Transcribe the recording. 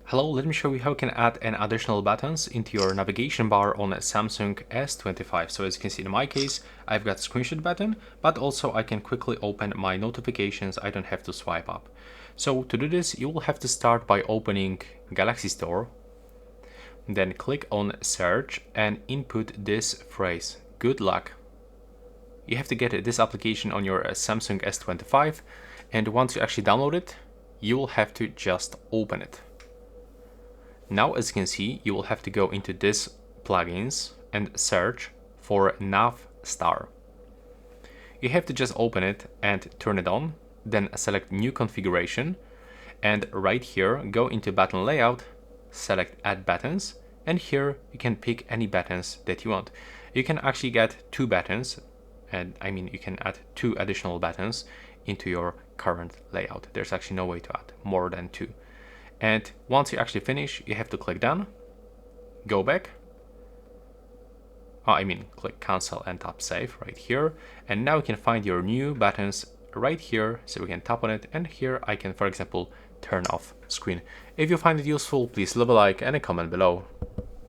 Hello, let me show you how you can add an additional buttons into your navigation bar on a Samsung S25. So as you can see in my case, I've got screenshot button, but also I can quickly open my notifications. I don't have to swipe up. So to do this, you will have to start by opening Galaxy Store, then click on search and input this phrase, good luck. You have to get this application on your Samsung S25, and once you actually download it, you will have to just open it. Now, as you can see, you will have to go into this plugins and search for NavStar. You have to just open it and turn it on, then select new configuration, and right here go into button layout, select add buttons, and here you can pick any buttons that you want. You can actually get two buttons, and you can add two additional buttons into your current layout. There's actually no way to add more than two. And once you actually finish, you have to click done, go back, click cancel and tap save right here. And now you can find your new buttons right here. So we can tap on it, and here I can, for example, turn off screen. If you find it useful, please leave a like and a comment below.